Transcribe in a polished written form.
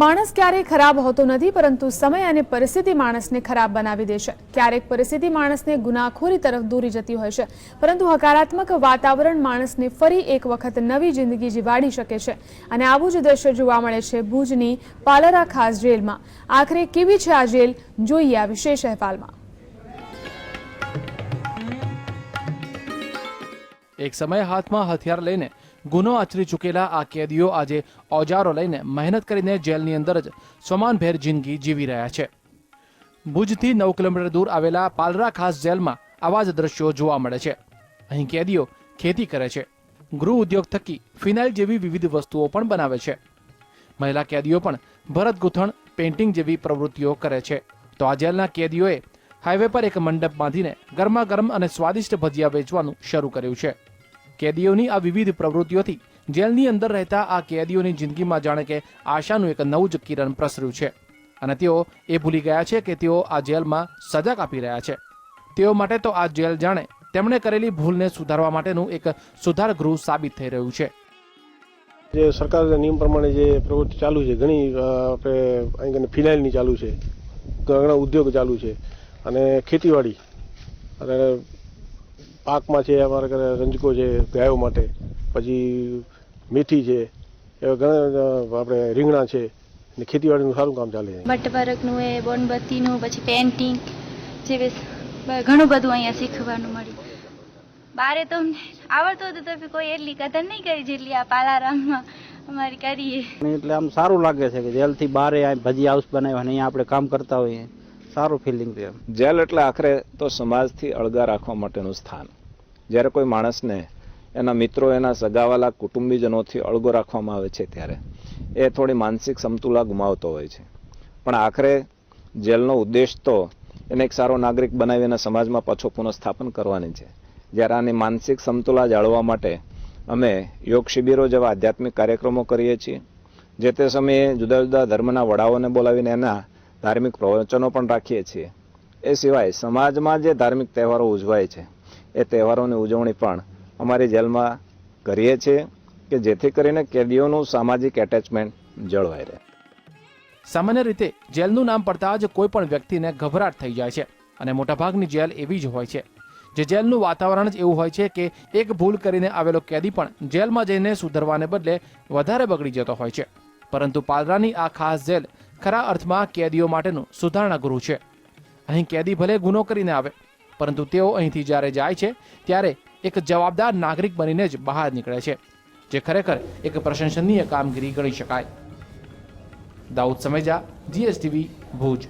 માણસ ક્યારેય ખરાબ હોતો નથી, પરંતુ સમય અને પરિસ્થિતિ માણસને ખરાબ બનાવી દે છે। ક્યારેક પરિસ્થિતિ માણસને ગુનાખોરી તરફ દોરી જતી હોય છે, પરંતુ હકારાત્મક વાતાવરણ માણસને ફરી એક વખત નવી જિંદગી જીવાડી શકે છે। અને આવું જ દ્રશ્ય જોવા મળે છે ભુજની પાલરા ખાસ જેલમાં। આખરે કેવી છે આ જેલ, જોઈએ આ વિશેષ અહેવાલમાં। એક સમય હાથમાં હથિયાર લઈને ગુનો આચરી ચૂકેલા આ કેદીઓ આજે ઓજારો લઈને મહેનત કરીને જેલની અંદર જ સ્વમાનભેર જિંદગી જીવી રહ્યા છે। ભુજથી 9 કિલોમીટર દૂર આવેલા પાલરા ખાસ જેલમાં આવા જ દ્રશ્યો જોવા મળે છે। અહીં કેદીઓ ખેતી કરે છે, ગૃહ ઉદ્યોગ થકી ફિનાઇલ જેવી વિવિધ વસ્તુઓ પણ બનાવે છે। મહિલા કેદીઓ પણ ભરત ગૂંથણ, પેઇન્ટિંગ જેવી પ્રવૃત્તિઓ કરે છે। તો આ જેલના કેદીઓએ હાઈવે પર એક મંડપ બાંધીને ગરમા ગરમ અને સ્વાદિષ્ટ ભજીયા વેચવાનું શરૂ કર્યું છે। કેદીઓની આ વિવિધ પ્રવૃત્તિઓથી જેલની અંદર રહેતા આ કેદીઓની જિંદગીમાં જાણે કે આશાનું એક નવું જ કિરણ પ્રસર્યું છે અને તેઓ એ ભૂલી ગયા છે કે તેઓ આ જેલમાં સજા કાપી રહ્યા છે। તેઓ માટે તો આ જેલ જાણે તેમણે કરેલી ભૂલને સુધારવા માટેનું એક સુધાર ગૃહ સાબિત થઈ રહ્યું છે। જે સરકારના નિયમ પ્રમાણે જે પ્રવૃત્તિ ચાલુ છે, ઘણી આપણે અહીં ફિનાઇલની ચાલુ છે, ઘણા ઉદ્યોગ ચાલુ છે અને ખેતીવાડી અને પાકમાં છે, અમારા ઘરે રંજકો છે ગાયો માટે, પછી મેથી છે, એવા ઘણા આપણે રીંગણા છે ને ખેતીવાડીનું સારું કામ ચાલે છે। બટવર્કનું એ બોનબત્તીનું, પછી પેઇન્ટિંગ જેવી ઘણું બધું અહીંયા શીખવાનું મળ્યું। બારે તો આવડતું હતું તો કોઈ એટલી કદર નહીં કરી જેટલી આ પાલારામમાં અમારી કરીએ। એટલે આમ સારું લાગે છે કે જેલથી બારે ભજી હાઉસ બનાવ્યા અને અહીંયા આપણે કામ કરતા હોઈએ, સારું ફિલિંગ છે। જેલ એટલે આખરે તો સમાજથી અળગા રાખવા માટેનું સ્થાન। જ્યારે કોઈ માણસને એના મિત્રો, એના સગાવાલા, કુટુંબીજનોથી અળગો રાખવામાં આવે છે ત્યારે એ થોડી માનસિક સમતુલા ગુમાવતો હોય છે। પણ આખરે જેલનો ઉદ્દેશ તો એને એક સારો નાગરિક બનાવીને સમાજમાં પાછો પુનઃસ્થાપન કરવાની છે। જ્યારે આની માનસિક સમતુલા જાળવવા માટે અમે યોગ શિબિરો જેવા આધ્યાત્મિક કાર્યક્રમો કરીએ છીએ। જે તે સમયે જુદા જુદા ધર્મના વડાઓને બોલાવીને એના ધાર્મિક પ્રવચનો પણ રાખીએ છીએ। એ સિવાય સમાજમાં જે ધાર્મિક તહેવારો ઉજવાય છે એ તહેવારોની ઉજવણી પણ અમારી જેલમાં કરીએ છીએ કે જેથી કરીને કેદીઓનું સામાજિક એટેચમેન્ટ જળવાઈ રહે। સામાન્ય રીતે જેલનું નામ પડતા જ કોઈ પણ વ્યક્તિને ગભરાટ થઈ જાય છે અને મોટાભાગની જેલ એવી જ હોય છે જે જેલનું વાતાવરણ જ એવું હોય છે કે એક ભૂલ કરીને આવેલો કેદી પણ જેલમાં જઈને સુધરવાને બદલે વધારે બગડી જતો હોય છે। પરંતુ પાલરાની આ ખાસ જેલ ખરા અર્થમાં કેદીઓ માટેનું સુધારણા ગૃહ છે। અહીં કેદી ભલે ગુનો કરીને આવે, પરંતુ તેઓ અહીંથી જ્યારે જાય છે ત્યારે એક જવાબદાર નાગરિક બનીને જ બહાર નીકળે છે, જે ખરેખર એક પ્રશંસનીય કામગીરી ગણી શકાય। દાઉદ સમેજા, GSTV, ભુજ।